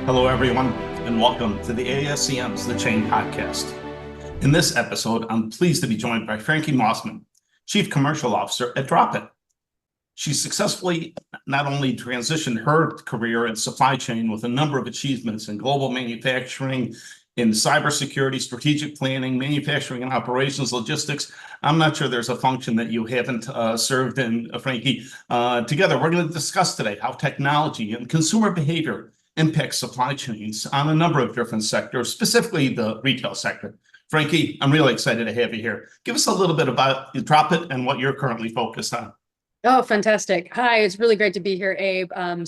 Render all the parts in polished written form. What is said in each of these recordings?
Hello, everyone, and welcome to the ASCM's The Chain Podcast. In this episode, I'm pleased to be joined by Frankie Mossman, Chief Commercial Officer at Dropit. She successfully not only transitioned her career in supply chain with a number of achievements in global manufacturing, in cybersecurity, strategic planning, manufacturing and operations, logistics. I'm not sure there's a function that you haven't served in, Frankie. Together, we're going to discuss today how technology and consumer behavior impact supply chains on a number of different sectors, specifically the retail sector. Frankie, I'm really excited to have you here. Give us a little bit about Dropit and what you're currently focused on. Oh, fantastic. Hi, it's really great to be here, Abe. Again,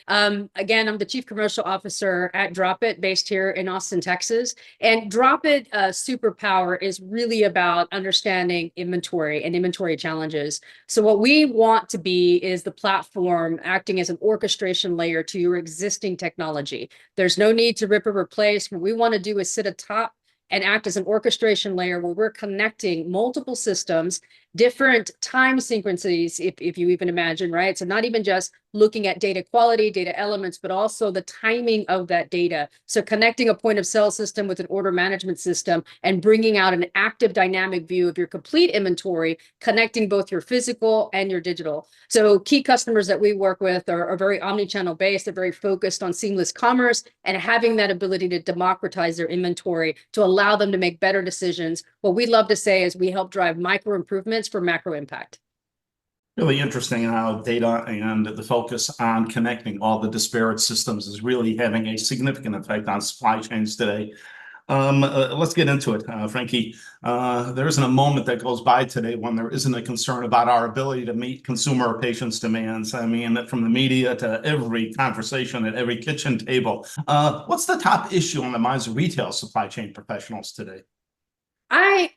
I'm the Chief Commercial Officer at Dropit, based here in Austin, Texas. And Dropit superpower is really about understanding inventory and inventory challenges. So what we want to be is the platform acting as an orchestration layer to your existing technology. There's no need to rip or replace. What we want to do is sit atop and act as an orchestration layer where we're connecting multiple systems, different time sequences, if you even imagine, right? So not even just looking at data quality, data elements, but also the timing of that data. So connecting a point of sale system with an order management system and bringing out an active dynamic view of your complete inventory, connecting both your physical and your digital. So key customers that we work with are very omni-channel based. They're very focused on seamless commerce and having that ability to democratize their inventory to allow them to make better decisions. What we love to say is we help drive micro improvements for macro impact. Really interesting how data and the focus on connecting all the disparate systems is really having a significant effect on supply chains today. Let's get into it, Frankie. There isn't a moment that goes by today when there isn't a concern about our ability to meet consumer or patients' demands. I mean, from the media to every conversation at every kitchen table. What's the top issue on the minds of retail supply chain professionals today?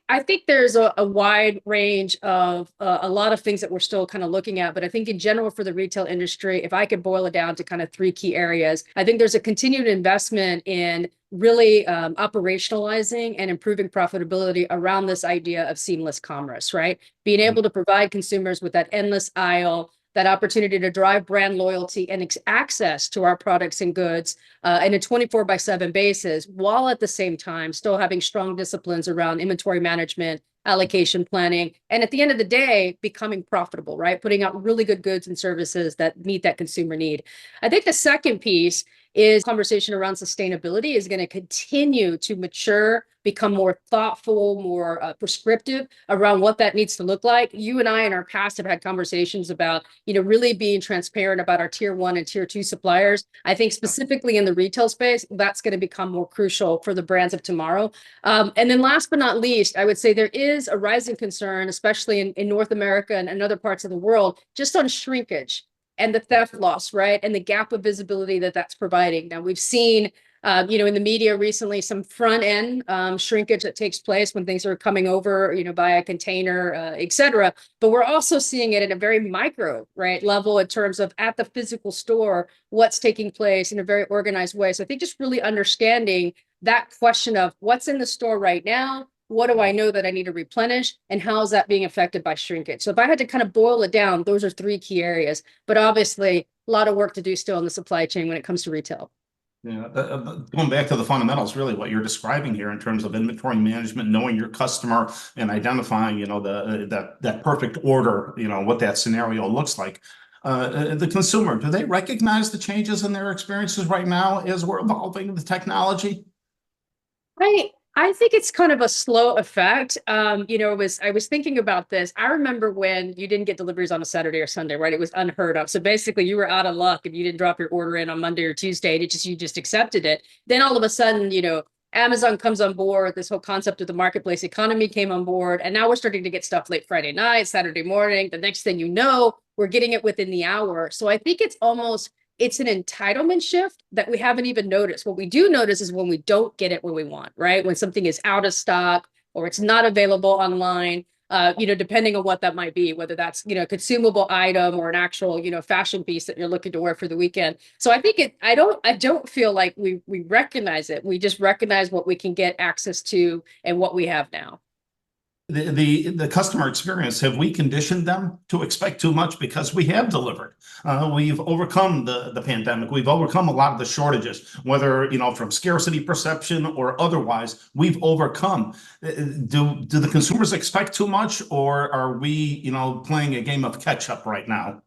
I think there's a wide range of a lot of things that we're still kind of looking at, but I think in general for the retail industry, if I could boil it down to kind of three key areas, I think there's a continued investment in really operationalizing and improving profitability around this idea of seamless commerce, right? Being able to provide consumers with that endless aisle, that opportunity to drive brand loyalty and access to our products and goods in a 24/7 basis, while at the same time still having strong disciplines around inventory management, allocation planning, and at the end of the day, becoming profitable, right? Putting out really good goods and services that meet that consumer need. I think the second piece is conversation around sustainability is going to continue to mature, become more thoughtful, more prescriptive around what that needs to look like. You and I in our past have had conversations about, really being transparent about our tier 1 and tier 2 suppliers. I think specifically in the retail space, that's going to become more crucial for the brands of tomorrow. And then last but not least, I would say there is a rising concern, especially in North America and other parts of the world, just on shrinkage and the theft loss, right? And the gap of visibility that that's providing. Now, we've seen, in the media recently, some front end shrinkage that takes place when things are coming over, by a container, et cetera. But we're also seeing it at a very micro, right, level in terms of at the physical store, what's taking place in a very organized way. So I think just really understanding that question of what's in the store right now, what do I know that I need to replenish, and how is that being affected by shrinkage? So if I had to kind of boil it down, those are three key areas, but obviously a lot of work to do still in the supply chain when it comes to retail. Yeah, going back to the fundamentals, really what you're describing here in terms of inventory management, knowing your customer and identifying, that perfect order, what that scenario looks like. The consumer, do they recognize the changes in their experiences right now as we're evolving the technology? I think it's kind of a slow effect. I was thinking about this. I remember when you didn't get deliveries on a Saturday or Sunday, right? It was unheard of. So basically you were out of luck if you didn't drop your order in on Monday or Tuesday, and you just accepted it. Then all of a sudden, Amazon comes on board, this whole concept of the marketplace economy came on board, and now we're starting to get stuff late Friday night, Saturday morning. The next thing you know, we're getting it within the hour. So I think it's an entitlement shift that we haven't even noticed. What we do notice is when we don't get it when we want, right? When something is out of stock or it's not available online, depending on what that might be, whether that's, a consumable item or an actual, fashion piece that you're looking to wear for the weekend. So I think I don't feel like we recognize it. We just recognize what we can get access to and what we have now. the customer experience, have we conditioned them to expect too much? Because we have delivered. We've overcome the pandemic. We've overcome a lot of the shortages, whether, from scarcity perception or otherwise, we've overcome. Do the consumers expect too much, or are we, playing a game of catch up right now?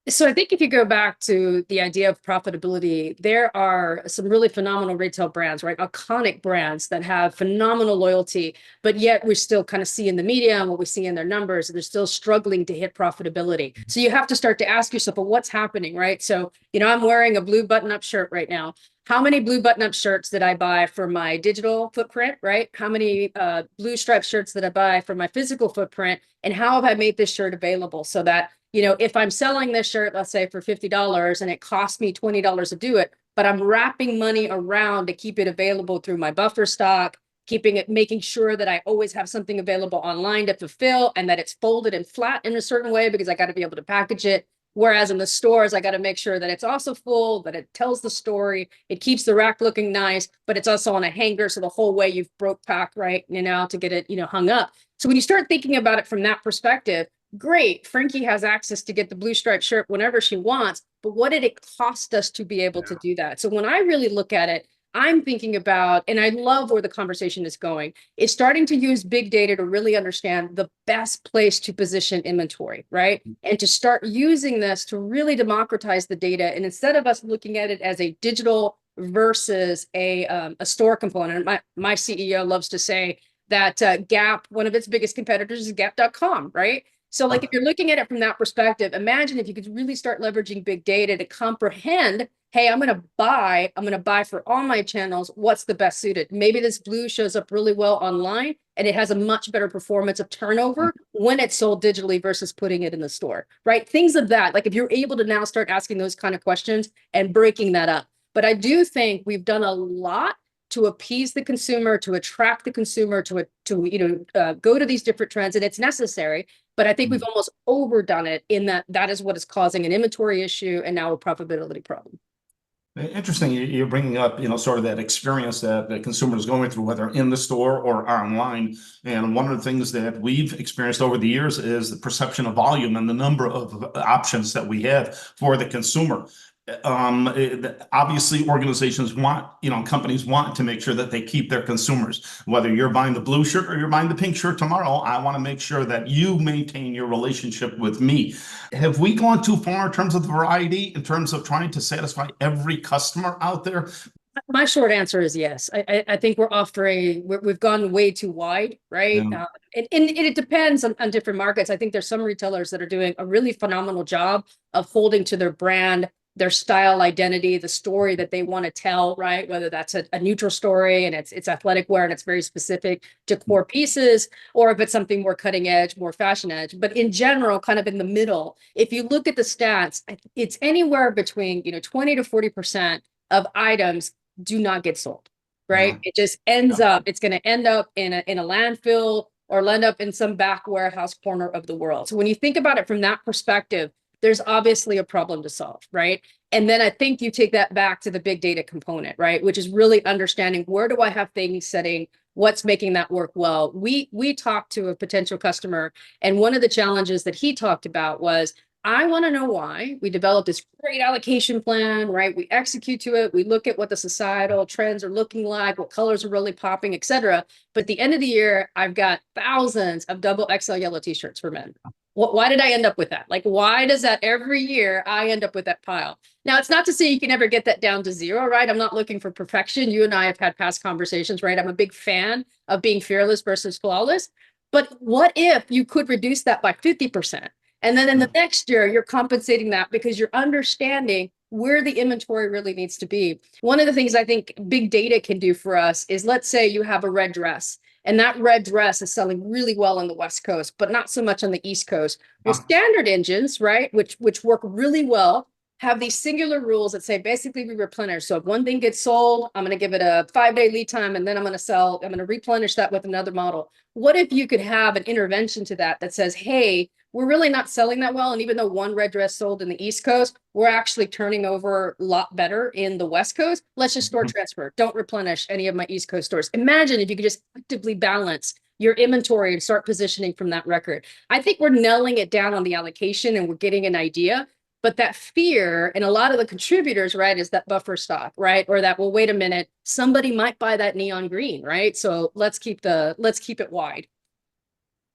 So I think if you go back to the idea of profitability, there are some really phenomenal retail brands, right? Iconic brands that have phenomenal loyalty, but yet we still kind of see in the media and what we see in their numbers, they're still struggling to hit profitability. So you have to start to ask yourself, well, what's happening, right? So, I'm wearing a blue button-up shirt right now. How many blue button-up shirts did I buy for my digital footprint, right? How many blue striped shirts did I buy for my physical footprint? And how have I made this shirt available so that if I'm selling this shirt, let's say for $50 and it costs me $20 to do it, but I'm wrapping money around to keep it available through my buffer stock, making sure that I always have something available online to fulfill and that it's folded and flat in a certain way because I got to be able to package it. Whereas in the stores, I got to make sure that it's also full, that it tells the story, it keeps the rack looking nice, but it's also on a hanger. So the whole way you've broke pack, right, to get it, hung up. So when you start thinking about it from that perspective, great, Frankie has access to get the blue striped shirt whenever she wants, but what did it cost us to be able to do that? So when I really look at it, I'm thinking about, and I love where the conversation is going, is starting to use big data to really understand the best place to position inventory, right? And to start using this to really democratize the data. And instead of us looking at it as a digital versus a store component, my CEO loves to say that Gap, one of its biggest competitors is Gap.com, right? So like if you're looking at it from that perspective, imagine if you could really start leveraging big data to comprehend, hey, I'm going to buy for all my channels. What's the best suited? Maybe this blue shows up really well online and it has a much better performance of turnover when it's sold digitally versus putting it in the store, right? Things of that. Like if you're able to now start asking those kind of questions and breaking that up. But I do think we've done a lot to appease the consumer, to attract the consumer, to go to these different trends, and it's necessary. But I think we've almost overdone it in that is what is causing an inventory issue and now a profitability problem. Interesting. You're bringing up, sort of that experience that the consumer is going through, whether in the store or online. And one of the things that we've experienced over the years is the perception of volume and the number of options that we have for the consumer. Obviously organizations want, companies want to make sure that they keep their consumers. Whether you're buying the blue shirt or you're buying the pink shirt tomorrow, I want to make sure that you maintain your relationship with me. Have we gone too far in terms of the variety, in terms of trying to satisfy every customer out there? My short answer is yes. I think we've gone way too wide, right? Yeah. And it depends on different markets. I think there's some retailers that are doing a really phenomenal job of holding to their brand, their style identity, the story that they want to tell, right? Whether that's a neutral story and it's athletic wear and it's very specific to core pieces, or if it's something more cutting edge, more fashion edge. But in general, kind of in the middle, if you look at the stats, it's anywhere between 20 to 40% of items do not get sold, right? It just ends up, it's going to end up in a landfill or end up in some back warehouse corner of the world. So when you think about it from that perspective, there's obviously a problem to solve, right? And then I think you take that back to the big data component, right? Which is really understanding, where do I have things setting, what's making that work well? We talked to a potential customer, and one of the challenges that he talked about was, I want to know why. We developed this great allocation plan, right? We execute to it. We look at what the societal trends are looking like, what colors are really popping, et cetera. But at the end of the year, I've got thousands of double XL yellow t-shirts for men. Why did I end up with that? Like, why does that every year I end up with that pile? Now, it's not to say you can ever get that down to zero, right? I'm not looking for perfection. You and I have had past conversations, right? I'm a big fan of being fearless versus flawless. But what if you could reduce that by 50%? And then in the next year, you're compensating that because you're understanding where the inventory really needs to be. One of the things I think big data can do for us is, let's say you have a red dress, and that red dress is selling really well on the West Coast, but not so much on the East Coast. Well, standard engines, right, which work really well, have these singular rules that say basically we replenish. So if one thing gets sold, I'm going to give it a 5-day lead time, and then I'm going to replenish that with another model. What if you could have an intervention to that says, hey, we're really not selling that well. And even though one red dress sold in the East Coast, we're actually turning over a lot better in the West Coast. Let's just store transfer. Don't replenish any of my East Coast stores. Imagine if you could just actively balance your inventory and start positioning from that record. I think we're nailing it down on the allocation and we're getting an idea. But that fear and a lot of the contributors, right, is that buffer stock, right? Or that, well, wait a minute, somebody might buy that neon green, right? So let's keep it wide.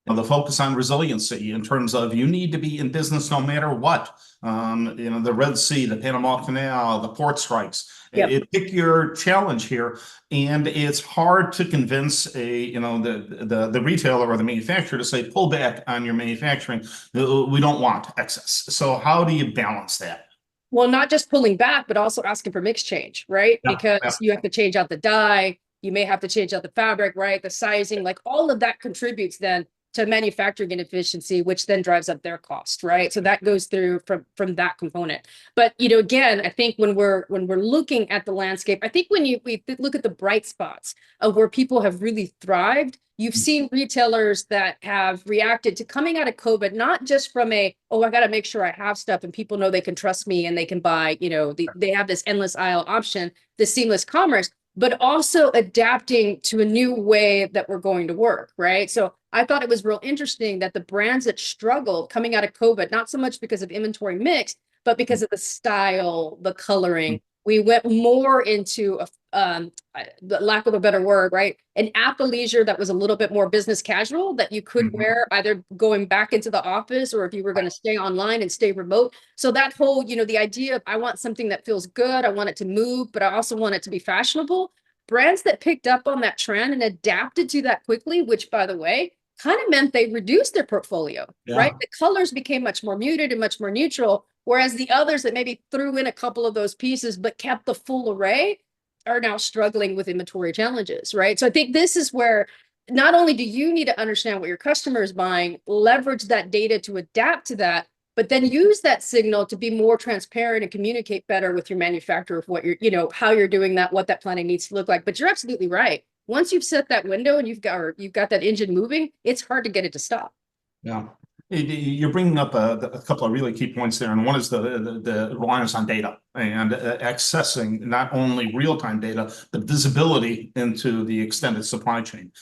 The focus on resiliency in terms of you need to be in business no matter what. The Red Sea, the Panama Canal, the port strikes. Yep. Pick your challenge here, and it's hard to convince the retailer or the manufacturer to say pull back on your manufacturing. We don't want excess. So how do you balance that? Well, not just pulling back, but also asking for mix change, right? Yeah, Because yeah. you have to change out the dye, you may have to change out the fabric, right? The sizing, like all of that contributes then to manufacturing inefficiency, which then drives up their cost, right? So that goes through from that component. But again, I think when we're looking at the landscape, I think when we look at the bright spots of where people have really thrived, you've seen retailers that have reacted to coming out of COVID, not just from I got to make sure I have stuff and people know they can trust me and they can buy, they have this endless aisle option, the seamless commerce, but also adapting to a new way that we're going to work, right? So I thought it was real interesting that the brands that struggled coming out of COVID, not so much because of inventory mix, but because of the style, the coloring, we went more into the lack of a better word, right? An athleisure that was a little bit more business casual that you could wear either going back into the office or if you were going to stay online and stay remote. So that whole, the idea of I want something that feels good, I want it to move, but I also want it to be fashionable. Brands that picked up on that trend and adapted to that quickly, which by the way, kind of meant they reduced their portfolio, right? The colors became much more muted and much more neutral, whereas the others that maybe threw in a couple of those pieces but kept the full array are now struggling with inventory challenges, right? So I think this is where not only do you need to understand what your customer is buying, leverage that data to adapt to that, but then use that signal to be more transparent and communicate better with your manufacturer of what you're, how you're doing that, what that planning needs to look like. But you're absolutely right. Once you've set that window and you've got that engine moving, it's hard to get it to stop. Yeah. You're bringing up a couple of really key points there, and one is the reliance on data and accessing not only real-time data, but visibility into the extended supply chain.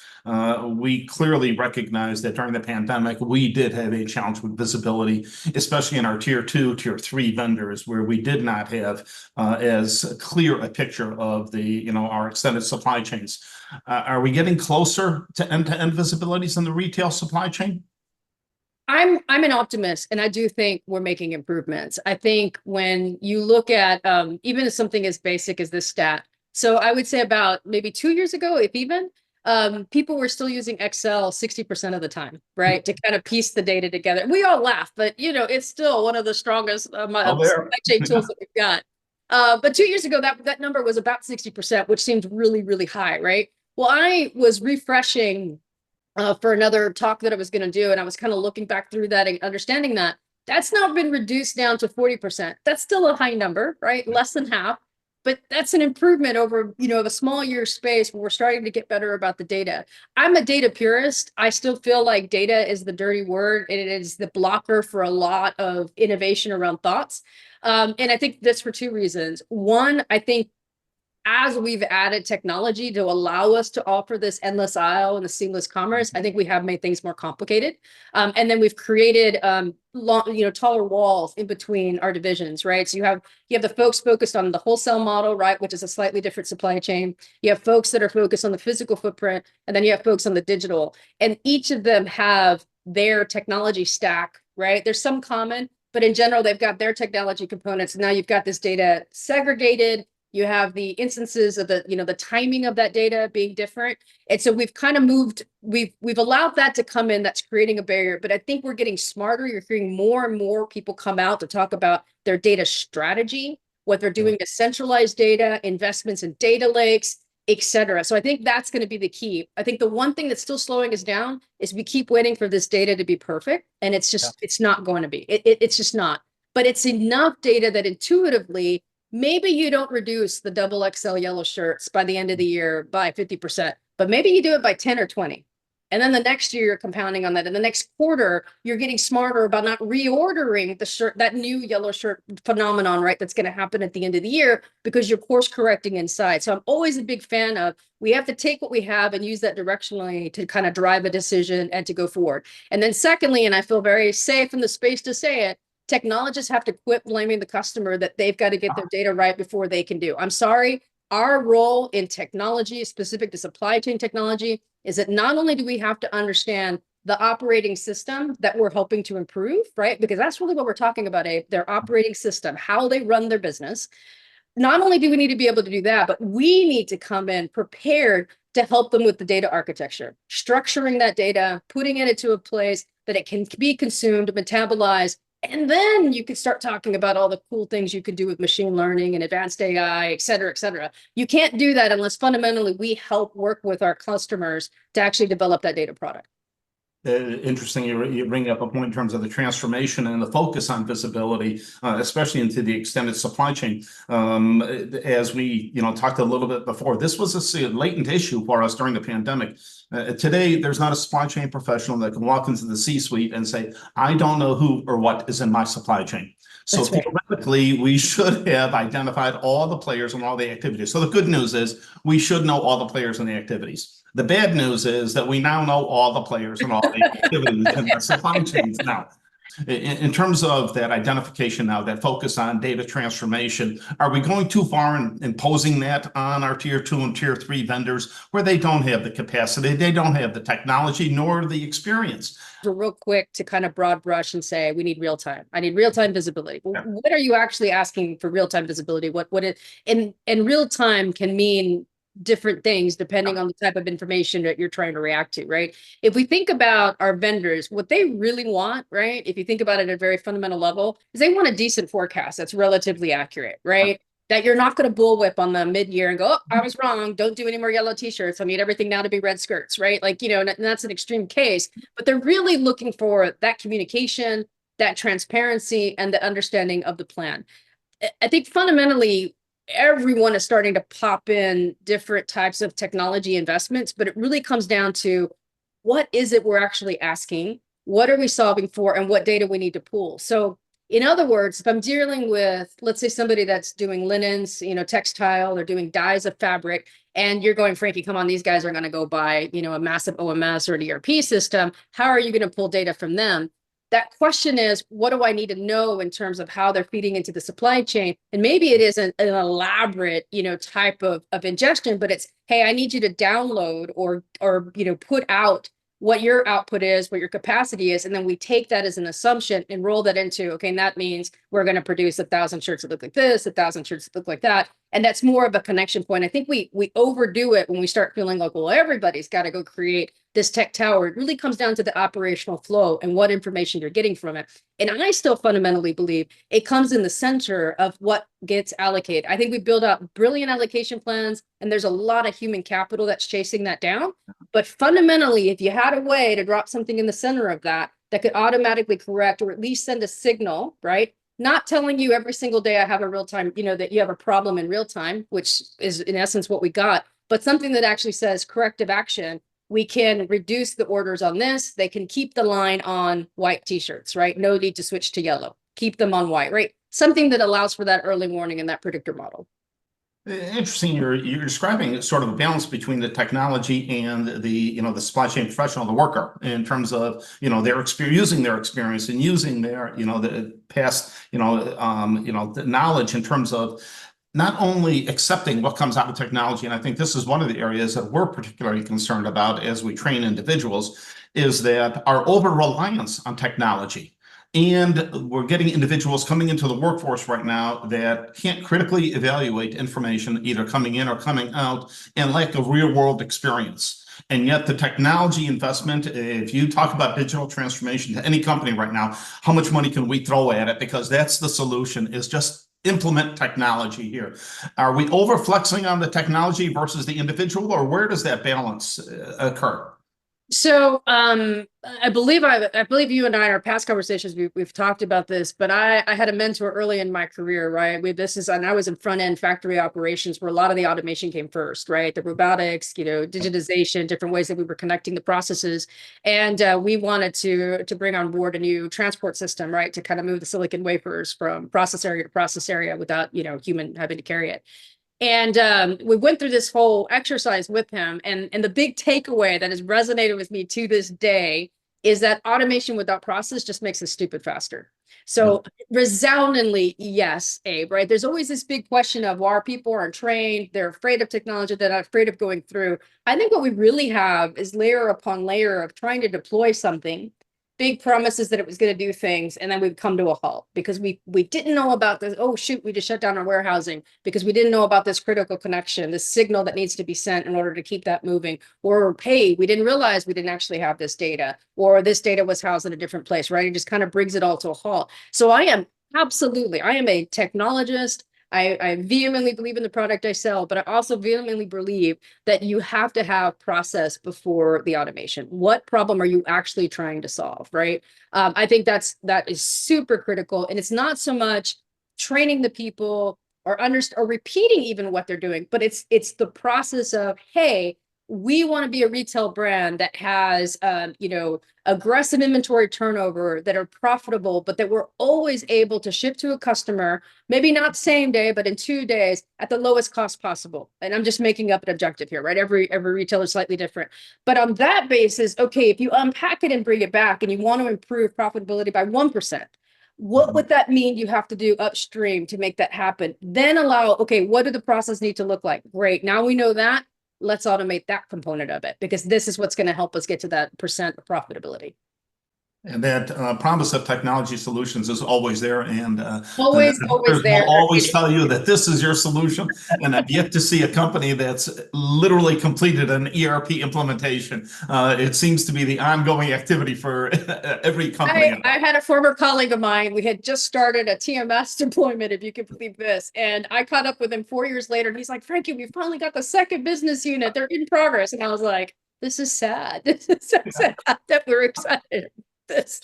We clearly recognize that during the pandemic, we did have a challenge with visibility, especially in our tier 2, tier 3 vendors, where we did not have as clear a picture of our extended supply chains. Are we getting closer to end-to-end visibilities in the retail supply chain? I'm an optimist, and I do think we're making improvements. I think when you look at even something as basic as this stat, so I would say about maybe 2 years ago, if even, people were still using Excel 60% of the time, right? To kind of piece the data together. We all laugh, but it's still one of the strongest supply chain tools that we've got. But 2 years ago, that number was about 60%, which seemed really, really high, right? Well, I was refreshing for another talk that I was going to do. And I was kind of looking back through that and understanding that that's now been reduced down to 40%. That's still a high number, right? Less than half, but that's an improvement over, a small year space where we're starting to get better about the data. I'm a data purist. I still feel like data is the dirty word. And it is the blocker for a lot of innovation around thoughts. And I think that's for two reasons. One, I think as we've added technology to allow us to offer this endless aisle and the seamless commerce, I think we have made things more complicated. And then we've created taller walls in between our divisions, right? So you have the folks focused on the wholesale model, right, which is a slightly different supply chain. You have folks that are focused on the physical footprint, and then you have folks on the digital. And each of them have their technology stack, right? There's some common, but in general, they've got their technology components. Now you've got this data segregated. You have the instances of the timing of that data being different. And so we've kind of moved, we've allowed that to come in. That's creating a barrier, but I think we're getting smarter. You're hearing more and more people come out to talk about their data strategy, what they're doing to centralize data, investments in data lakes, et cetera. So I think that's going to be the key. I think the one thing that's still slowing us down is we keep waiting for this data to be perfect. And it's just, it's not going to be, it's just not, but it's enough data that intuitively, maybe you don't reduce the double XL yellow shirts by the end of the year by 50%, but maybe you do it by 10 or 20. And then the next year you're compounding on that. And the next quarter, you're getting smarter about not reordering the shirt, that new yellow shirt phenomenon, right? That's going to happen at the end of the year because you're course correcting inside. So I'm always a big fan of, we have to take what we have and use that directionally to kind of drive a decision and to go forward. And then secondly, and I feel very safe in the space to say it, technologists have to quit blaming the customer that they've got to get their data right before they can do. I'm sorry, our role in technology, specific to supply chain technology, is that not only do we have to understand the operating system that we're helping to improve, right? Because that's really what we're talking about, their operating system, how they run their business. Not only do we need to be able to do that, but we need to come in prepared to help them with the data architecture, structuring that data, putting it into a place that it can be consumed, metabolized, and then you can start talking about all the cool things you could do with machine learning and advanced AI, et cetera, et cetera. You can't do that unless fundamentally we help work with our customers to actually develop that data product. Interesting. You bring up a point in terms of the transformation and the focus on visibility, especially into the extended supply chain. As we, talked a little bit before, this was a latent issue for us during the pandemic. Today, there's not a supply chain professional that can walk into the C-suite and say, I don't know who or what is in my supply chain. So theoretically, we should have identified all the players and all the activities. So the good news is we should know all the players and the activities. The bad news is that we now know all the players and all the activities in the supply chains now. In terms of that identification now, that focus on data transformation, are we going too far in imposing that on our tier 2 and tier 3 vendors where they don't have the capacity, they don't have the technology, nor the experience? Real quick to kind of broad brush and say, we need real time. I need real time visibility. Yeah. What are you actually asking for real time visibility? What it in real time can mean different things depending on the type of information that you're trying to react to, right? If we think about our vendors, what they really want, right? If you think about it at a very fundamental level, is they want a decent forecast that's relatively accurate, right? That you're not going to bullwhip on the mid-year and go, oh, I was wrong. Don't do any more yellow t-shirts. I need everything now to be red skirts, right? Like, and that's an extreme case, but they're really looking for that communication, that transparency, and the understanding of the plan. I think fundamentally, everyone is starting to pop in different types of technology investments, but it really comes down to what is it we're actually asking? What are we solving for? And what data we need to pull? So in other words, if I'm dealing with, let's say somebody that's doing linens, textile, they're doing dyes of fabric, and you're going, Frankie, come on, these guys are going to go buy, a massive OMS or an ERP system. How are you going to pull data from them? That question is, what do I need to know in terms of how they're feeding into the supply chain? And maybe it isn't an elaborate, type of ingestion, but it's, hey, I need you to download or put out what your output is, what your capacity is. And then we take that as an assumption and roll that into, okay, and that means we're going to produce 1,000 shirts that look like this, 1,000 shirts that look like that. And that's more of a connection point. I think we overdo it when we start feeling like, well, everybody's got to go create this tech tower. It really comes down to the operational flow and what information you're getting from it. And I still fundamentally believe it comes in the center of what gets allocated. I think we build out brilliant allocation plans, and there's a lot of human capital that's chasing that down. But fundamentally, if you had a way to drop something in the center of that could automatically correct or at least send a signal, right? Not telling you every single day I have a real time, that you have a problem in real time, which is in essence what we got, but something that actually says corrective action. We can reduce the orders on this. They can keep the line on white t-shirts, right? No need to switch to yellow. Keep them on white, right? Something that allows for that early warning and that predictor model. Interesting. You're describing sort of a balance between the technology and the supply chain professional, the worker, in terms of their experience, using their experience and using their the past the knowledge in terms of not only accepting what comes out of technology. And I think this is one of the areas that we're particularly concerned about as we train individuals, is that our over-reliance on technology. And we're getting individuals coming into the workforce right now that can't critically evaluate information either coming in or coming out, and lack of real world experience. And yet the technology investment, if you talk about digital transformation to any company right now, how much money can we throw at it? Because that's the solution, is just implement technology here. Are we overflexing on the technology versus the individual, or where does that balance occur? So I believe you and I in our past conversations we've talked about this, but I had a mentor early in my career, right? And I was in front end factory operations where a lot of the automation came first, right? The robotics, digitization, different ways that we were connecting the processes, and we wanted to bring on board a new transport system, right, to kind of move the silicon wafers from process area to process area without human having to carry it. And we went through this whole exercise with him. And the big takeaway that has resonated with me to this day is that automation without process just makes us stupid faster. Yeah. So resoundingly, yes, Abe, right? There's always this big question of why people aren't trained, they're afraid of technology, they're not afraid of going through. I think what we really have is layer upon layer of trying to deploy something, big promises that it was going to do things, and then we've come to a halt because we didn't know about this. Oh shoot, we just shut down our warehousing because we didn't know about this critical connection, this signal that needs to be sent in order to keep that moving. Or hey, we didn't realize we didn't actually have this data, or this data was housed in a different place, right? It just kind of brings it all to a halt. So I am a technologist. I vehemently believe in the product I sell, but I also vehemently believe that you have to have process before the automation. What problem are you actually trying to solve, right? I think that is super critical, and it's not so much training the people or repeating even what they're doing, but it's the process of, hey, we want to be a retail brand that has aggressive inventory turnover, that are profitable, but that we're always able to ship to a customer, maybe not same day, but in 2 days at the lowest cost possible. And I'm just making up an objective here, right? Every retailer is slightly different. But on that basis, okay, if you unpack it and bring it back and you want to improve profitability by 1%, what would that mean you have to do upstream to make that happen? Then okay, what do the process need to look like? Great. Now we know that. Let's automate that component of it because this is what's going to help us get to that percent of profitability. And that promise of technology solutions is always there. And Always, always will there. always tell you that this is your solution. And I've yet to see a company that's literally completed an ERP implementation. It seems to be the ongoing activity for every company. I had a former colleague of mine. We had just started a TMS deployment, if you can believe this. And I caught up with him 4 years later. And he's like, Frankie, we finally got the second business unit. They're in progress. And I was like, this is sad. This is so sad that we're excited. This.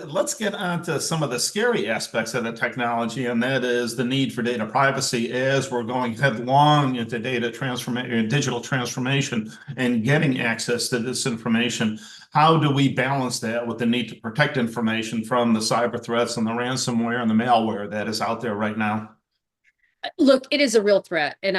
Let's get on to some of the scary aspects of the technology, and that is the need for data privacy as we're going headlong into data transformation, digital transformation, and getting access to this information. How do we balance that with the need to protect information from the cyber threats and the ransomware and the malware that is out there right now? Look, it is a real threat, and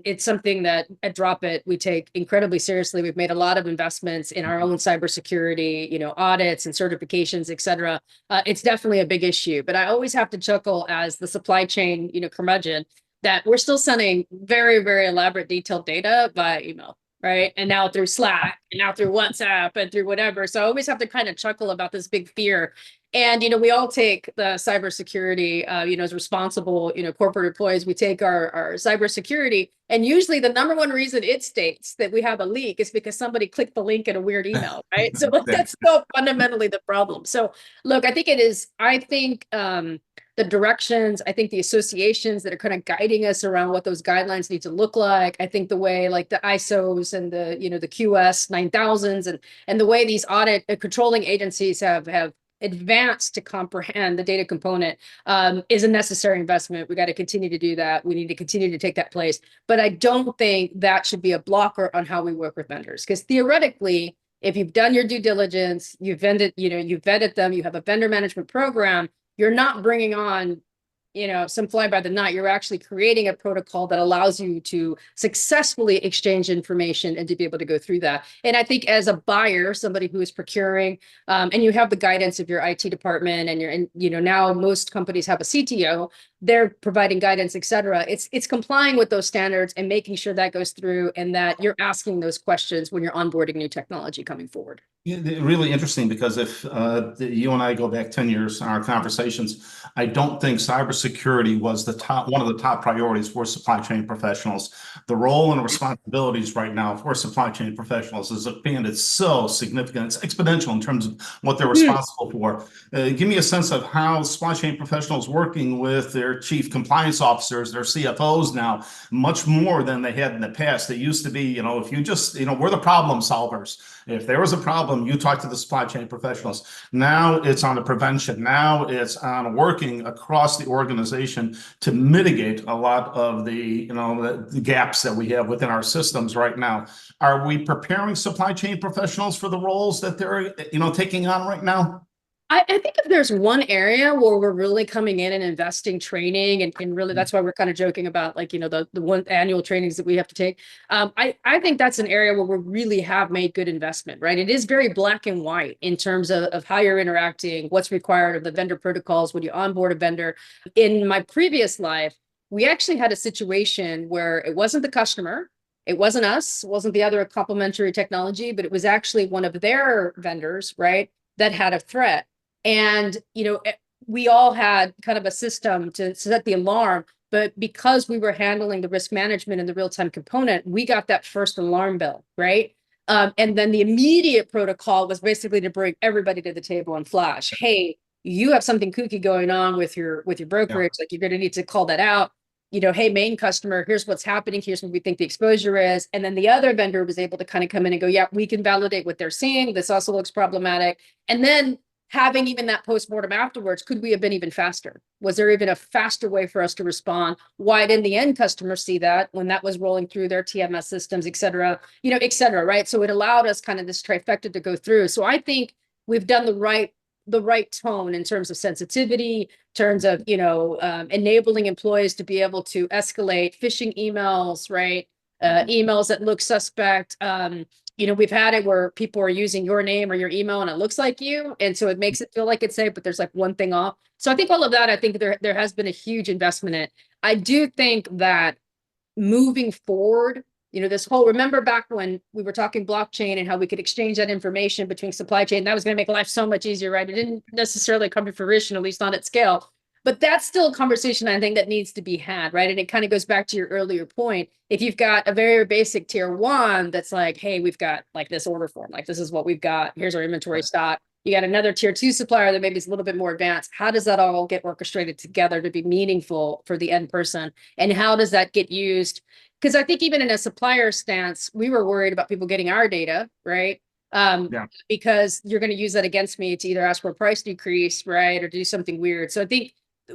it's something that at Dropit we take incredibly seriously. We've made a lot of investments in our own cybersecurity, audits and certifications, et cetera. It's definitely a big issue, but I always have to chuckle as the supply chain, curmudgeon, that we're still sending very, very elaborate, detailed data by email, right? And now through Slack, and now through WhatsApp, and through whatever. So I always have to kind of chuckle about this big fear. And we all take the cybersecurity, as responsible, corporate employees. We take our cybersecurity, and usually the number one reason it states that we have a leak is because somebody clicked the link in a weird email, right? So that's so fundamentally the problem. So look, I think it is. I think the directions, I think the associations that are kind of guiding us around what those guidelines need to look like. I think the way like the ISOs and the QS 9000s and the way these audit controlling agencies have advanced to comprehend the data component is a necessary investment. We got to continue to do that. We need to continue to take that place. But I don't think that should be a blocker on how we work with vendors. Because theoretically, if you've done your due diligence, you've vetted them, you have a vendor management program, you're not bringing on some fly by the night. You're actually creating a protocol that allows you to successfully exchange information and to be able to go through that. And I think as a buyer, somebody who is procuring, and you have the guidance of your IT department, and now most companies have a CTO, they're providing guidance, et cetera. It's complying with those standards and making sure that goes through and that you're asking those questions when you're onboarding new technology coming forward. Really interesting because if you and I go back 10 years in our conversations, I don't think cybersecurity was one of the top priorities for supply chain professionals. The role and responsibilities right now for supply chain professionals is expanded so significant. It's exponential in terms of what they're Mhm. responsible for. Give me a sense of how supply chain professionals working with their chief compliance officers, their CFOs now, much more than they had in the past. It used to be, if you just, we're the problem solvers. If there was a problem, you talk to the supply chain professionals. Now it's on the prevention. Now it's on working across the organization to mitigate a lot of the gaps that we have within our systems right now. Are we preparing supply chain professionals for the roles that they're, taking on right now? I think if there's one area where we're really coming in and investing training and really that's why we're kind of joking about like, the one annual trainings that we have to take. I think that's an area where we really have made good investment, right? It is very black and white in terms of how you're interacting, what's required of the vendor protocols when you onboard a vendor. In my previous life, we actually had a situation where it wasn't the customer, it wasn't us, it wasn't the other complementary technology, but it was actually one of their vendors, right, that had a threat. And, we all had kind of a system to set the alarm, but because we were handling the risk management and the real-time component, we got that first alarm bell, right? And then the immediate protocol was basically to bring everybody to the table and flash, hey, you have something kooky going on with your Yeah. brokerage, like you're going to need to call that out. Hey, main customer, here's what's happening. Here's what we think the exposure is. And then the other vendor was able to kind of come in and go, yeah, we can validate what they're seeing. This also looks problematic. And then having even that postmortem afterwards, could we have been even faster? Was there even a faster way for us to respond? Why didn't the end customer see that when that was rolling through their TMS systems, et cetera, right? So it allowed us kind of this trifecta to go through. So I think we've done the right tone in terms of sensitivity, in terms of, enabling employees to be able to escalate phishing emails, right? Emails that look suspect. We've had it where people are using your name or your email and it looks like you. And so it makes it feel like it's safe, but there's like one thing off. So I think all of that, I think there has been a huge investment in it. I do think that moving forward, remember back when we were talking blockchain and how we could exchange that information between supply chain, that was going to make life so much easier, right? It didn't necessarily come to fruition, at least not at scale. But that's still a conversation I think that needs to be had, right? And it kind of goes back to your earlier point. If you've got a very basic tier one that's like, hey, we've got like this order form, like this is what we've got, here's our inventory stock. You got another tier two supplier that maybe is a little bit more advanced. How does that all get orchestrated together to be meaningful for the end person? And how does that get used? Because I think even in a supplier stance, we were worried about people getting our data, right? Yeah. Because you're going to use that against me to either ask for a price decrease, right, or do something weird. So I think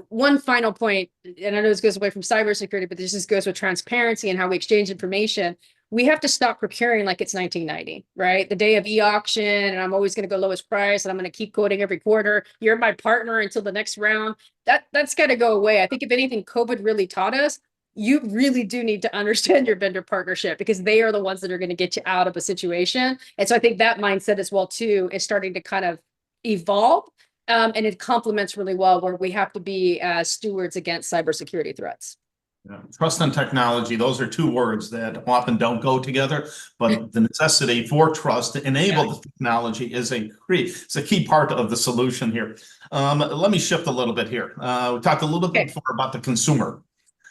one final point, and I know this goes away from cybersecurity, but this just goes with transparency and how we exchange information. We have to stop procuring like it's 1990, right? The day of e-auction, and I'm always going to go lowest price, and I'm going to keep quoting every quarter. You're my partner until the next round. That's got to go away. I think if anything, COVID really taught us you really do need to understand your vendor partnership because they are the ones that are going to get you out of a situation. And so I think that mindset as well too is starting to kind of evolve. And it complements really well where we have to be stewards against cybersecurity threats. Yeah. Trust and technology, those are two words that often don't go together, but the necessity for trust to enable the technology is it's a key part of the solution here. Let me shift a little bit here. We talked a little bit before about the consumer.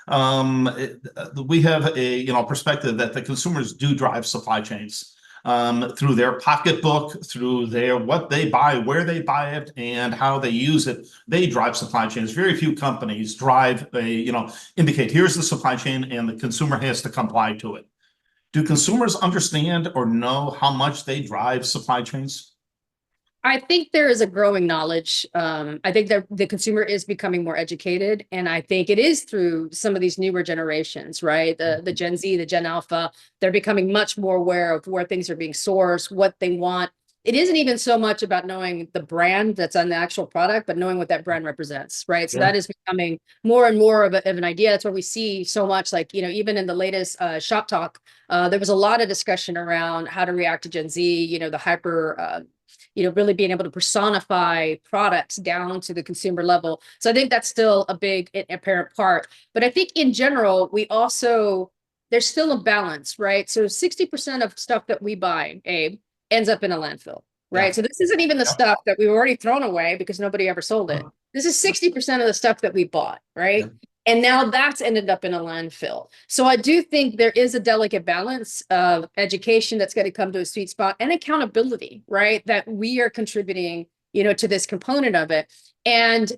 We have a perspective that the consumers do drive supply chains through their pocketbook, through what they buy, where they buy it, and how they use it. They drive supply chains. Very few companies indicate here's the supply chain, and the consumer has to comply to it. Do consumers understand or know how much they drive supply chains? I think there is a growing knowledge. I think that the consumer is becoming more educated, and I think it is through some of these newer generations, right? The Gen Z, the Gen Alpha, they're becoming much more aware of where things are being sourced, what they want. It isn't even so much about knowing the brand that's on the actual product, but knowing what that brand represents, right? So that is becoming more and more of an idea. That's where we see so much, like, even in the latest Shop Talk, there was a lot of discussion around how to react to Gen Z, the hyper really being able to personify products down to the consumer level. So I think that's still a big apparent part. But I think in general, there's still a balance, right? So 60% of stuff that we buy, Abe, ends up in a landfill, right? Yeah. So this isn't even the Yeah. stuff that we've already thrown away because nobody ever sold it. This is 60% of the stuff that we bought, right? Yeah. And now that's ended up in a landfill. So I do think there is a delicate balance of education that's going to come to a sweet spot and accountability, right? That we are contributing, to this component of it. And,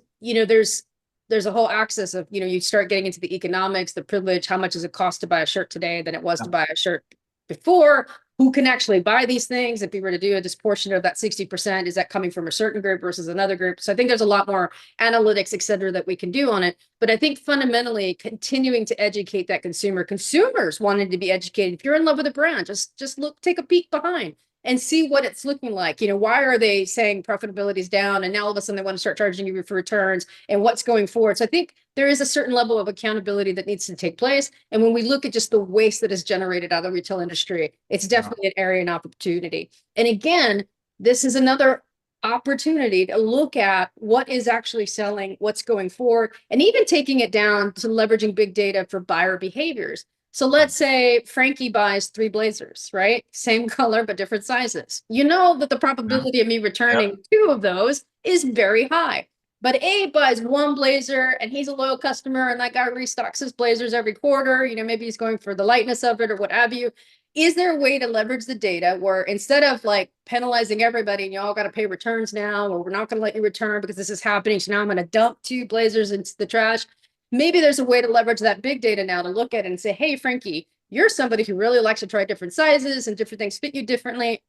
there's a whole axis of, you start getting into the economics, the privilege, how much does it cost to buy a shirt today than it was to buy a shirt before? Who can actually buy these things? If we were to do a disproportionate of that 60%, is that coming from a certain group versus another group? So I think there's a lot more analytics, et cetera, that we can do on it. But I think fundamentally continuing to educate that consumers wanting to be educated. If you're in love with a brand, just look, take a peek behind and see what it's looking like. Why are they saying profitability is down and now all of a sudden they want to start charging you for returns and what's going forward? So I think there is a certain level of accountability that needs to take place. And when we look at just the waste that is generated out of the retail industry, it's definitely an area and opportunity. And again, this is another opportunity to look at what is actually selling, what's going forward, and even taking it down to leveraging big data for buyer behaviors. So let's say Frankie buys 3 blazers, right? Same color, but different sizes. You know that the probability of me returning 2 of those is very high. But A buys 1 blazer and he's a loyal customer and that guy restocks his blazers every quarter. Maybe he's going for the lightness of it or what have you. Is there a way to leverage the data where instead of like penalizing everybody and you all got to pay returns now, or we're not going to let you return because this is happening, so now I'm going to dump 2 blazers into the trash? Maybe there's a way to leverage that big data now to look at it and say, hey, Frankie, you're somebody who really likes to try different sizes and different things fit you differently.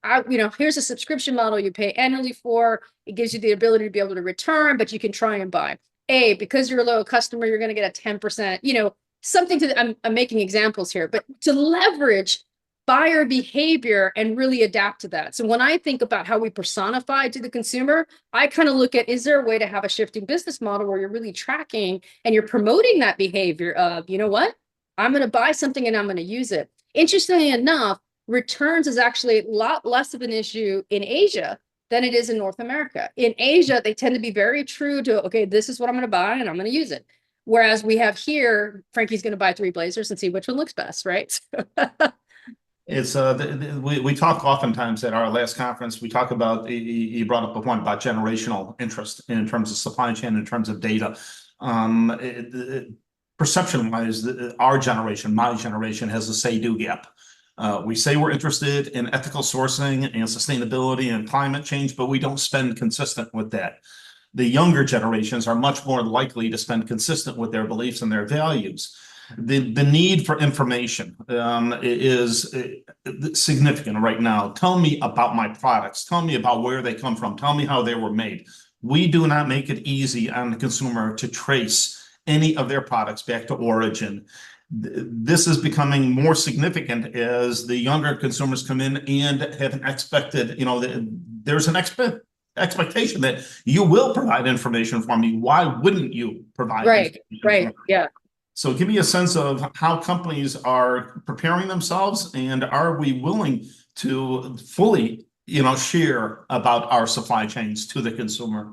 Here's a subscription model you pay annually for. It gives you the ability to be able to return, but you can try and buy. Because you're a loyal customer, you're going to get a 10%, something I'm making examples here, but to leverage buyer behavior and really adapt to that. So when I think about how we personify to the consumer, I kind of look at, is there a way to have a shifting business model where you're really tracking and you're promoting that behavior of, you know what, I'm going to buy something and I'm going to use it. Interestingly enough, returns is actually a lot less of an issue in Asia than it is in North America. In Asia, they tend to be very true to, okay, this is what I'm going to buy and I'm going to use it. Whereas we have here, Frankie's going to buy 3 blazers and see which one looks best, right? It's we talk oftentimes at our last conference. We talk about, you brought up a point about generational interest in terms of supply chain, in terms of data. Perception wise, our generation, my generation, has a say-do gap. We say we're interested in ethical sourcing and sustainability and climate change, but we don't spend consistent with that. The younger generations are much more likely to spend consistent with their beliefs and their values. The need for information is significant right now. Tell me about my products. Tell me about where they come from. Tell me how they were made. We do not make it easy on the consumer to trace any of their products back to origin. This is becoming more significant as the younger consumers come in and have an expected, there's an expectation that you will provide information for me. Why wouldn't you provide right, yeah. So give me a sense of how companies are preparing themselves, and are we willing to fully, share about our supply chains to the consumer?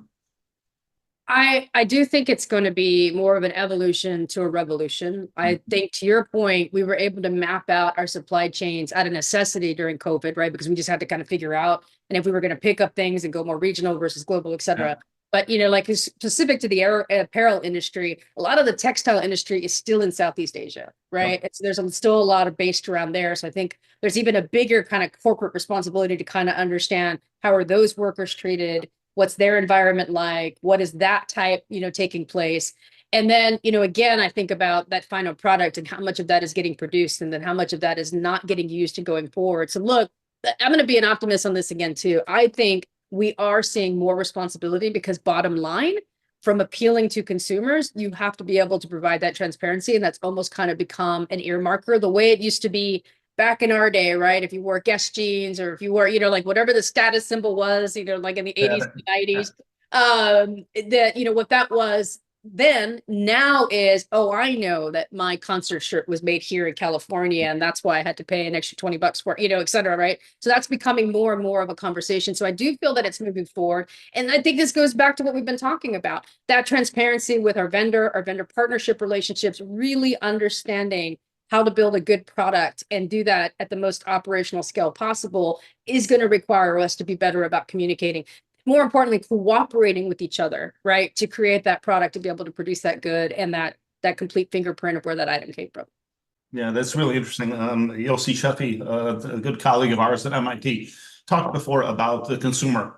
I do think it's going to be more of an evolution to a revolution. I think, to your point, we were able to map out our supply chains out of necessity during COVID, right? Because we just had to kind of figure out, and if we were going to pick up things and go more regional versus global, et cetera. But, like specific to the apparel industry, a lot of the textile industry is still in Southeast Asia, right? There's still a lot of based around there. So I think there's even a bigger kind of corporate responsibility to kind of understand how are those workers treated? What's their environment like? What is that type, taking place? And then, again, I think about that final product and how much of that is getting produced and then how much of that is not getting used and going forward. So look, I'm going to be an optimist on this again, too. I think we are seeing more responsibility because bottom line, from appealing to consumers, you have to be able to provide that transparency. And that's almost kind of become an earmarker the way it used to be back in our day, right? If you wore Guess jeans or if you wore, like whatever the status symbol was, like in the 80s and 90s, that, what that was then now is, oh, I know that my concert shirt was made here in California and that's why I had to pay an extra $20 for it, et cetera, right? So that's becoming more and more of a conversation. So I do feel that it's moving forward. And I think this goes back to what we've been talking about, that transparency with our vendor partnership relationships, really understanding how to build a good product and do that at the most operational scale possible is going to require us to be better about communicating. More importantly, cooperating with each other, right? To create that product, to be able to produce that good and that complete fingerprint of where that item came from. Yeah, that's really interesting. Yossi Sheffy, a good colleague of ours at MIT, talked before about the consumer,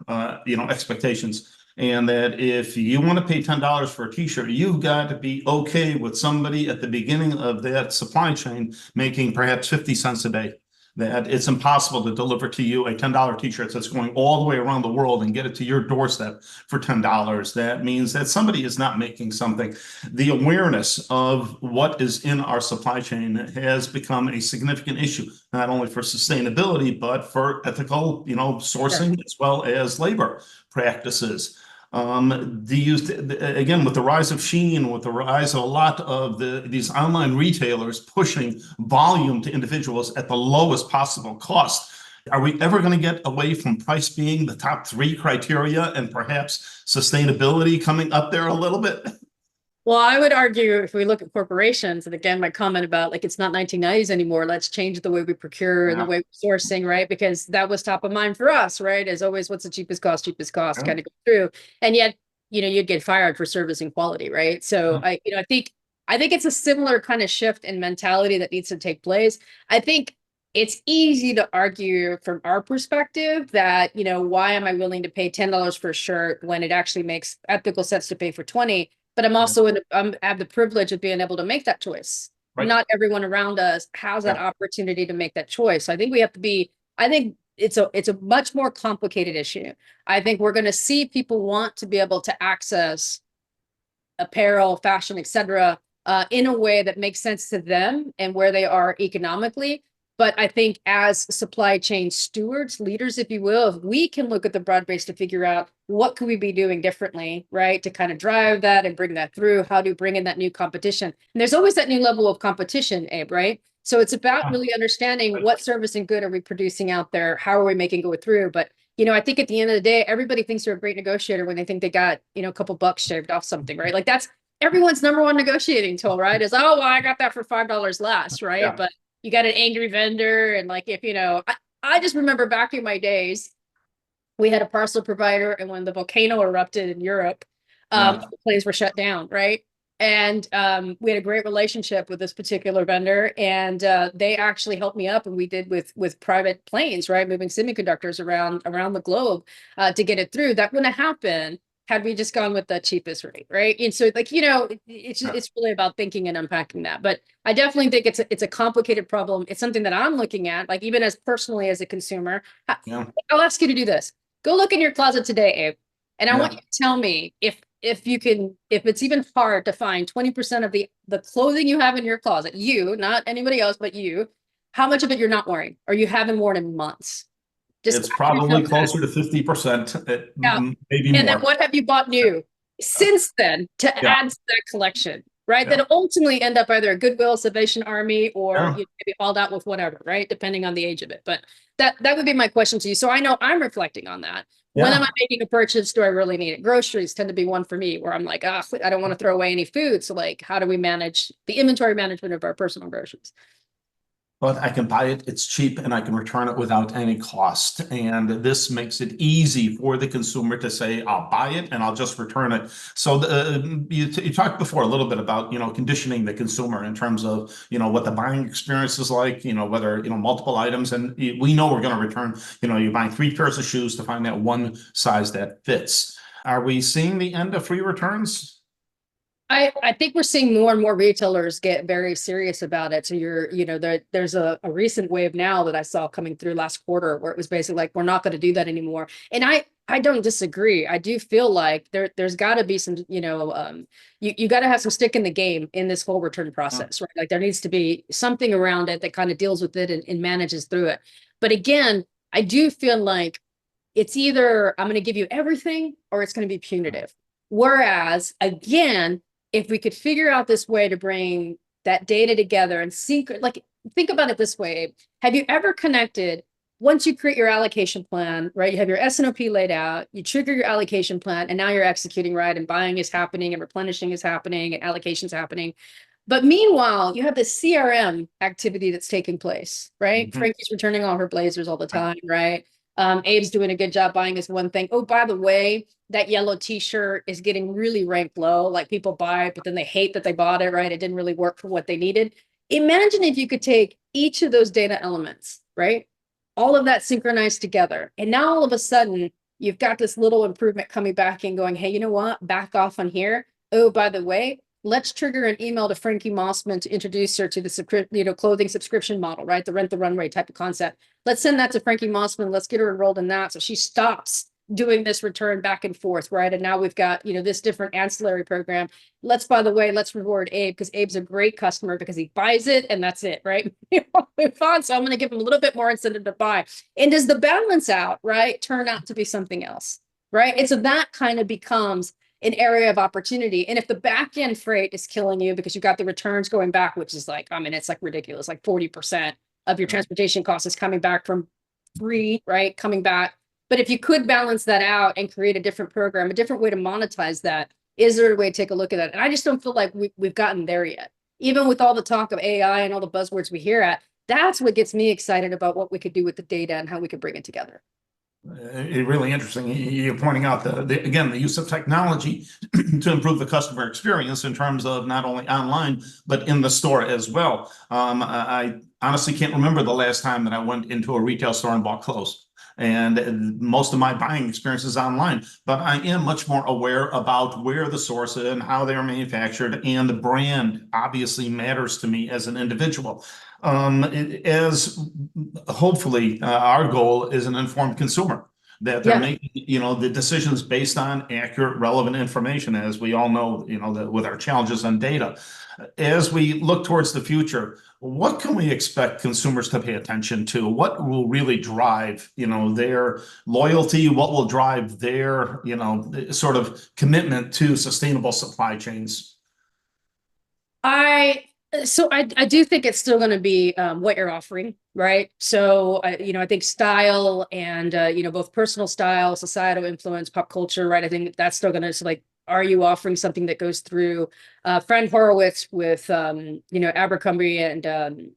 expectations, and that if you want to pay $10 for a T-shirt, you've got to be okay with somebody at the beginning of that supply chain making perhaps 50 cents a day. That it's impossible to deliver to you a $10 T-shirt that's going all the way around the world and get it to your doorstep for $10. That means that somebody is not making something. The awareness of what is in our supply chain has become a significant issue, not only for sustainability, but for ethical, sourcing, as well as labor practices. Again, with the rise of Shein, with the rise of a lot of these online retailers pushing volume to individuals at the lowest possible cost, are we ever going to get away from price being the top 3 criteria and perhaps sustainability coming up there a little bit? Well, I would argue if we look at corporations, and again, my comment about like it's not 1990s anymore, let's change the way we procure and the way we're sourcing, right? Because that was top of mind for us, right? As always, what's the cheapest cost kind of go through. And yet, you'd get fired for service and quality, right? So I think it's a similar kind of shift in mentality that needs to take place. I think it's easy to argue from our perspective that, why am I willing to pay $10 for a shirt when it actually makes ethical sense to pay for 20? But I'm also I have the privilege of being able to make that choice. Right. Not everyone around us has that opportunity to make that choice. So I think we have to be, I think it's a much more complicated issue. I think we're going to see people want to be able to access apparel, fashion, etc., in a way that makes sense to them and where they are economically. But I think as supply chain stewards, leaders, if you will, if we can look at the broad base to figure out what could we be doing differently, right, to kind of drive that and bring that through, how to bring in that new competition. And there's always that new level of competition, Abe, right? So it's about really understanding what service and good are we producing out there? How are we making it go through? But, I think at the end of the day, everybody thinks they're a great negotiator when they think they got, a couple bucks shaved off something, right? Like that's everyone's number one negotiating tool, right? Is, oh, well, I got that for $5 less, right? Yeah. But you got an angry vendor. And like, if, I just remember back in my days, we had a parcel provider, and when the volcano erupted in Europe, planes were shut down, right? And we had a great relationship with this particular vendor, and they actually helped me up, and we did with private planes, right? Moving semiconductors around the globe to get it through. That wouldn't have happened had we just gone with the cheapest rate, right? And so, like, it's really about thinking and unpacking that. But I definitely think it's a complicated problem. It's something that I'm looking at, like even as personally as a consumer. I'll ask you to do this. Go look in your closet today, Abe, and I want you to tell me if it's even hard to find 20% of the clothing you have in your closet, you, not anybody else, but you, how much of it you're not wearing or you haven't worn in months. It's probably closer to 50%, maybe more. And then what have you bought new since then to add to that collection, right? That'll ultimately end up either a Goodwill, Salvation Army, or maybe hauled out with whatever, right? Depending on the age of it. But that would be my question to you. So I know I'm reflecting on that. When am I making a purchase? Do I really need it? Groceries tend to be one for me where I'm like, I don't want to throw away any food. So like, how do we manage the inventory management of our personal groceries? But I can buy it, it's cheap, and I can return it without any cost. And this makes it easy for the consumer to say, I'll buy it and I'll just return it. So you talked before a little bit about, conditioning the consumer in terms of, what the buying experience is like, whether, multiple items. And we know we're going to return, you're buying 3 pairs of shoes to find that one size that fits. Are we seeing the end of free returns? I think we're seeing more and more retailers get very serious about it. So there's a recent wave now that I saw coming through last quarter where it was basically like, we're not going to do that anymore. And I don't disagree. I do feel like there's got to be some, you got to have some stick in the game in this whole return process, right? Like there needs to be something around it that kind of deals with it and manages through it. But again, I do feel like it's either I'm going to give you everything or it's going to be punitive. Whereas again, if we could figure out this way to bring that data together and think about it this way. Have you ever connected, once you create your allocation plan, right? You have your S&OP laid out, you trigger your allocation plan, and now you're executing, right? And buying is happening and replenishing is happening and allocation is happening. But meanwhile, you have this CRM activity that's taking place, right? Mhm. Frankie's returning all her blazers all the Right. time, right? Abe's doing a good job buying us one thing. Oh, by the way, that yellow t-shirt is getting really ranked low. Like people buy it, but then they hate that they bought it, right? It didn't really work for what they needed. Imagine if you could take each of those data elements, right? All of that synchronized together. And now all of a sudden, you've got this little improvement coming back and going, hey, you know what? Back off on here. Oh, by the way, let's trigger an email to Frankie Mossman to introduce her to the clothing subscription model, right? The rent the runway type of concept. Let's send that to Frankie Mossman. Let's get her enrolled in that. So she stops doing this return back and forth, right? And now we've got, this different ancillary program. By the way, let's reward Abe because Abe's a great customer because he buys it and that's it, right? Move on. So I'm going to give him a little bit more incentive to buy. And does the balance out, right, turn out to be something else, right? And so that kind of becomes an area of opportunity. And if the back end freight is killing you because you've got the returns going back, which is like, I mean, it's like ridiculous, like 40% of your transportation cost is coming back from free, right? Coming back. But if you could balance that out and create a different program, a different way to monetize that, is there a way to take a look at that? And I just don't feel like we've gotten there yet. Even with all the talk of AI and all the buzzwords we hear at, that's what gets me excited about what we could do with the data and how we could bring it together. Really interesting. You're pointing out again, the use of technology to improve the customer experience in terms of not only online, but in the store as well. I honestly can't remember the last time that I went into a retail store and bought clothes. And most of my buying experience is online, but I am much more aware about where the source is and how they're manufactured, and the brand obviously matters to me as an individual. As hopefully our goal is an informed consumer, that they're Yeah. making, the decisions based on accurate, relevant information, as we all know, that with our challenges on data. As we look towards the future, what can we expect consumers to pay attention to? What will really drive, their loyalty? What will drive their, sort of commitment to sustainable supply chains? I I do think it's still going to be what you're offering, right? So I think style and both personal style, societal influence, pop culture, right? I think that's still going to, like, are you offering something that goes through Fran Horowitz with Abercrombie and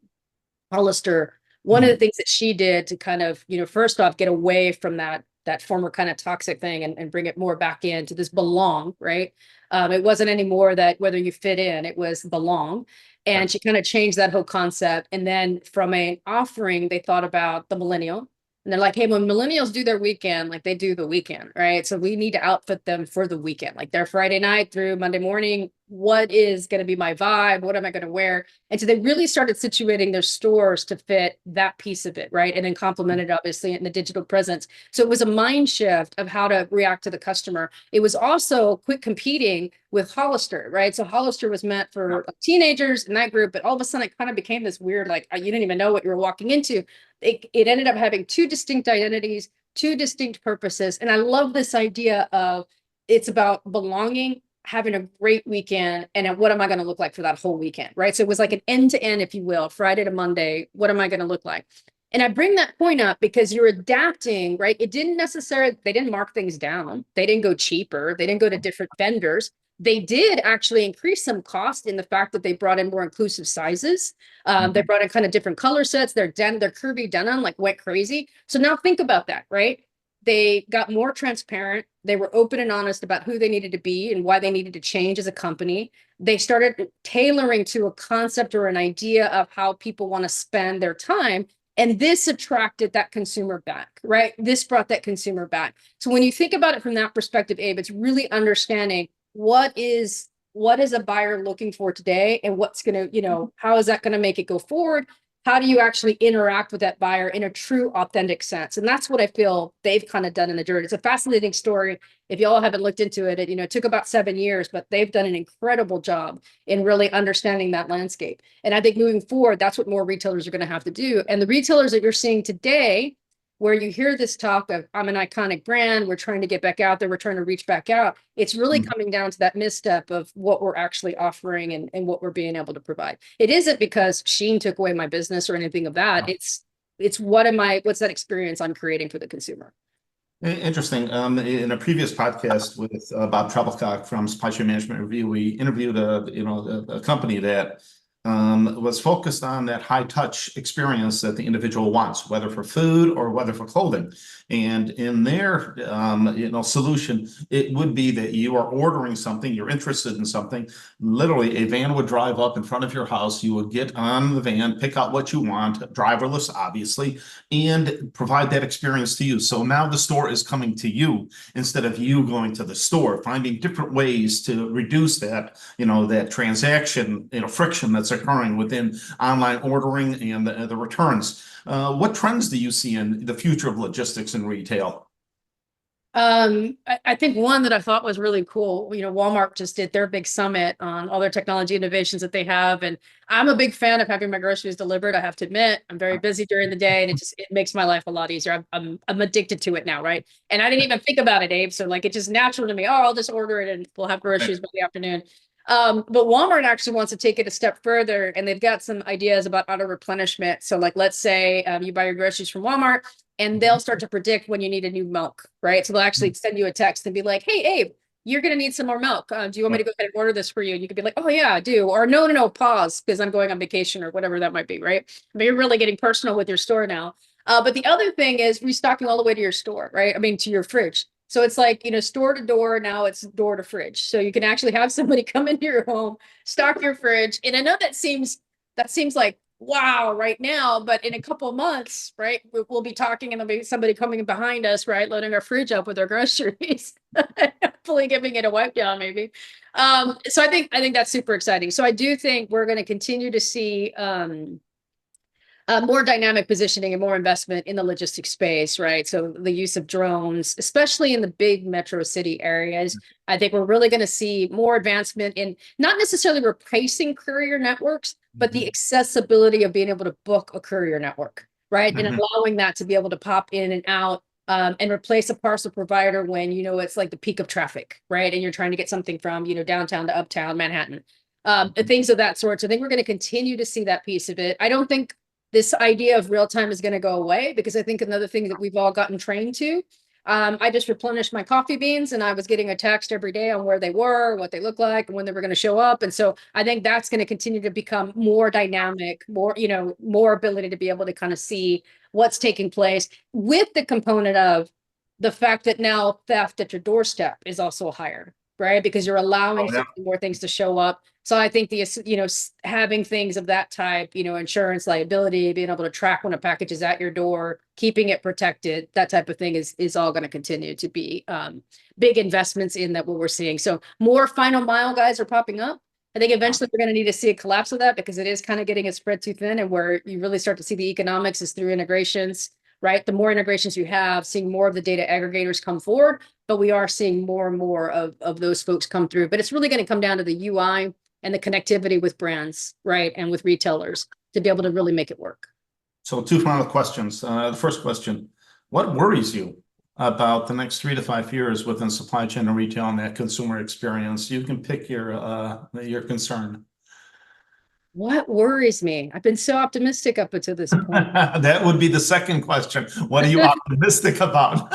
Hollister? One of the Mhm. things that she did to kind of, first off, get away from that former kind of toxic thing and bring it more back into this belong, right? It wasn't anymore that whether you fit in, it was belong. Right. And she kind of changed that whole concept. And then from an offering, they thought about the millennial. And they're like, hey, when millennials do their weekend, like they do the weekend, right? So we need to outfit them for the weekend, like their Friday night through Monday morning. What is going to be my vibe? What am I going to wear? And so they really started situating their stores to fit that piece of it, right? And then complemented, obviously, in the digital presence. So it was a mind shift of how to react to the customer. It was also quit competing with Hollister, right? So Hollister was meant Yeah. for teenagers in that group, but all of a sudden it kind of became this weird, like you didn't even know what you were walking into. It ended up having two distinct identities, two distinct purposes. And I love this idea of it's about belonging, having a great weekend, and what am I going to look like for that whole weekend, right? So it was like an end to end, if you will, Friday to Monday. What am I going to look like? And I bring that point up because you're adapting, right? It didn't necessarily, they didn't mark things down. They didn't go cheaper. They didn't go to different vendors. They did actually increase some cost in the fact that they brought in more inclusive sizes. They Mhm. brought in kind of different color sets. Their curvy denim like went crazy. So now think about that, right? They got more transparent. They were open and honest about who they needed to be and why they needed to change as a company. They started tailoring to a concept or an idea of how people want to spend their time. And this attracted that consumer back, right? This brought that consumer back. So when you think about it from that perspective, Abe, it's really understanding what is a buyer looking for today, and what's going to, how is that going to make it go forward? How do you actually interact with that buyer in a true authentic sense? And that's what I feel they've kind of done in the dirt. It's a fascinating story. If y'all haven't looked into it, it took about 7 years, but they've done an incredible job in really understanding that landscape. And I think moving forward, that's what more retailers are going to have to do. And the retailers that you're seeing today, where you hear this talk of I'm an iconic brand, we're trying to get back out there, we're trying to reach back out. It's really Mhm. coming down to that misstep of what we're actually offering and what we're being able to provide. It isn't because Sheen took away my business or anything of that. Yeah. It's what's that experience I'm creating for the consumer. Interesting. In a previous podcast with Bob Treblecock from Supply Chain Management Review, we interviewed a company that was focused on that high touch experience that the individual wants, whether for food or whether for clothing. And in their solution, it would be that you are ordering something, you're interested in something. Literally, a van would drive up in front of your house. You would get on the van, pick out what you want, driverless, obviously, and provide that experience to you. So now the store is coming to you instead of you going to the store, finding different ways to reduce that, that transaction, friction that's occurring within online ordering and the returns. What trends do you see in the future of logistics and retail? I think one that I thought was really cool, Walmart just did their big summit on all their technology innovations that they have. And I'm a big fan of having my groceries delivered. I have to admit, I'm very busy during the day and it makes my life a lot easier. I'm addicted to it now, right? And I didn't even think about it, Abe. So like it's just natural to me. Oh, I'll just order it and we'll have groceries by the afternoon. But Walmart actually wants to take it a step further and they've got some ideas about auto replenishment. So like, let's say you buy your groceries from Walmart and they'll start to predict when you need a new milk, right? So they'll actually send you a text and be like, hey, Abe, you're going to need some more milk. Do you want me to go ahead and order this for you? And you could be like, oh yeah, I do. Or no, pause because I'm going on vacation or whatever that might be, right? But you're really getting personal with your store now. But the other thing is restocking all the way to your store, right? I mean, to your fridge. So it's like, store to door. Now it's door to fridge. So you can actually have somebody come into your home, stock your fridge. And I know that seems like, wow, right now, but in a couple of months, right, we'll be talking and there'll be somebody coming behind us, right, loading our fridge up with our groceries, hopefully giving it a wipe down, maybe. So I think that's super exciting. So I do think we're going to continue to see more dynamic positioning and more investment in the logistics space, right? So the use of drones, especially in the big metro city areas, I think we're really going to see more advancement in not necessarily replacing courier networks, but the accessibility of being able to book a courier network, right? And allowing that to be able to pop in and out and replace a parcel provider when, it's like the peak of traffic, right? And you're trying to get something from, downtown to uptown Manhattan, things of that sort. So I think we're going to continue to see that piece of it. I don't think this idea of real time is going to go away because I think another thing that we've all gotten trained to. I just replenished my coffee beans and I was getting a text every day on where they were, what they look like, and when they were going to show up. And so I think that's going to continue to become more dynamic, more ability to be able to kind of see what's taking place with the component of the fact that now theft at your doorstep is also higher, right? Because you're allowing more things to show up. So I think having things of that type, insurance, liability, being able to track when a package is at your door, keeping it protected, that type of thing is all going to continue to be big investments in that what we're seeing. So more final mile guys are popping up. I think eventually we're going to need to see a collapse of that because it is kind of getting spread too thin, and where you really start to see the economics is through integrations, right? The more integrations you have, seeing more of the data aggregators come forward, but we are seeing more and more of those folks come through. But it's really going to come down to the UI and the connectivity with brands, right? And with retailers to be able to really make it work. So two final questions. The first question, what worries you about the next 3 to 5 years within supply chain and retail and that consumer experience? You can pick your concern. What worries me? I've been so optimistic up until this point. That would be the second question. What are you optimistic about?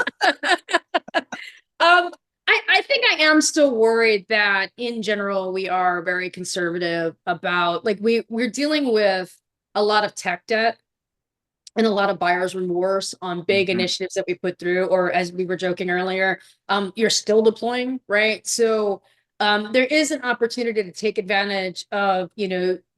I think I am still worried that in general, we are very conservative about we're dealing with a lot of tech debt and a lot of buyer's remorse on big initiatives that we put through, or as we were joking earlier, you're still deploying, right? So there is an opportunity to take advantage of,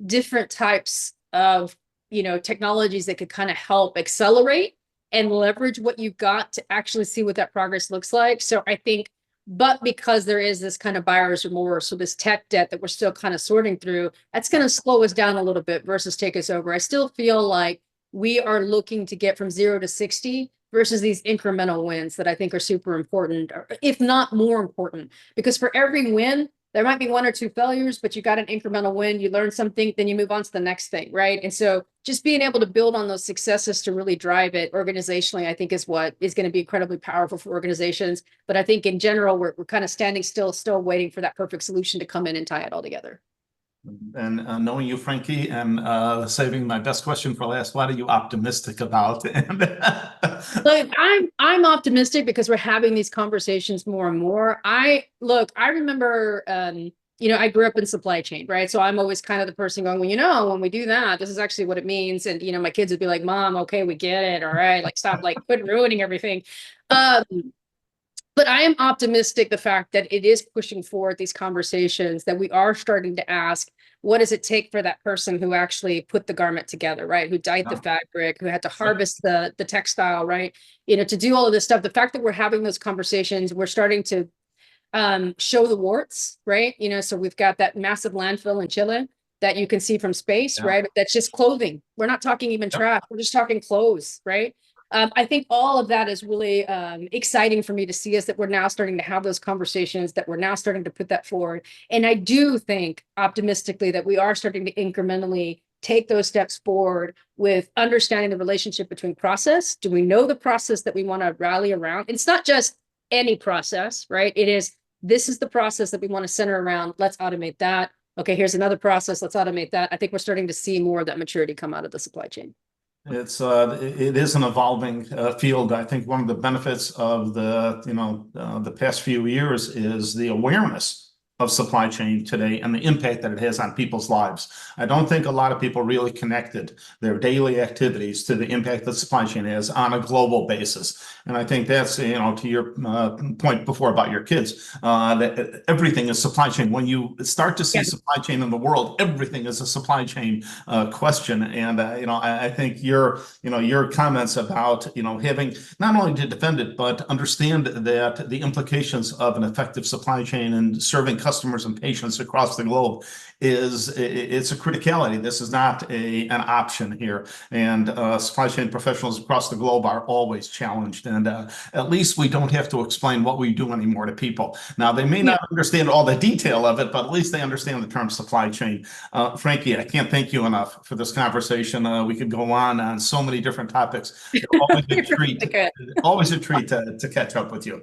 different types of, technologies that could kind of help accelerate and leverage what you've got to actually see what that progress looks like. So I think, but because there is this kind of buyer's remorse, so this tech debt that we're still kind of sorting through, that's going to slow us down a little bit versus take us over. I still feel like we are looking to get from 0 to 60 versus these incremental wins that I think are super important, if not more important, because for every win, there might be 1 or 2 failures, but you got an incremental win, you learn something, then you move on to the next thing, right? And so just being able to build on those successes to really drive it organizationally, I think is what is going to be incredibly powerful for organizations. But I think in general, we're kind of standing still waiting for that perfect solution to come in and tie it all together. And knowing you, Frankie, and saving my best question for last, what are you optimistic about? And Look, I'm optimistic because we're having these conversations more and more. I remember I grew up in supply chain, right? So I'm always kind of the person going, well, when we do that, this is actually what it means. And my kids would be like, Mom, okay, we get it. All right, like stop, like quit ruining everything. Um, but I am optimistic the fact that it is pushing forward these conversations, that we are starting to ask, what does it take for that person who actually put the garment together, right? Who dyed the fabric, who had to harvest the textile, right? To do all of this stuff. The fact that we're having those conversations, we're starting to show the warts, right? So we've got that massive landfill in Chile that you can see from space, Yeah. right? That's just clothing. We're not talking even trash. We're just talking clothes, right? I think all of that is really exciting for me to see, is that we're now starting to have those conversations, that we're now starting to put that forward. And I do think optimistically that we are starting to incrementally take those steps forward with understanding the relationship between process. Do we know the process that we want to rally around? It's not just any process, right? This is the process that we want to center around. Let's automate that. Okay, here's another process. Let's automate that. I think we're starting to see more of that maturity come out of the supply chain. It is an evolving field. I think one of the benefits of the past few years is the awareness of supply chain today and the impact that it has on people's lives. I don't think a lot of people really connected their daily activities to the impact that supply chain has on a global basis. And I think that's, to your point before about your kids, that everything is supply chain. When you start to see supply chain in the world, everything is a supply chain question. And, I think your comments about, having not only to defend it, but understand that the implications of an effective supply chain and serving customers and patients across the globe it's a criticality. This is not an option here. And supply chain professionals across the globe are always challenged. And at least we don't have to explain what we do anymore to people. Now, they may not understand all the detail of it, but at least they understand the term supply chain. Frankie, I can't thank you enough for this conversation. We could go on so many different topics. It's always a treat, always a treat to catch up with you.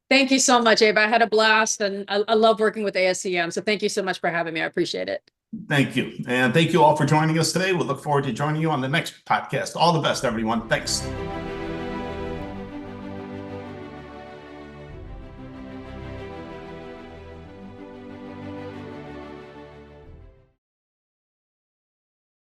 Thank you so much, Abe. I had a blast, and I love working with ASCM. So thank you so much for having me. I appreciate it. Thank you. And thank you all for joining us today. We'll look forward to joining you on the next podcast. All the best, everyone. Thanks.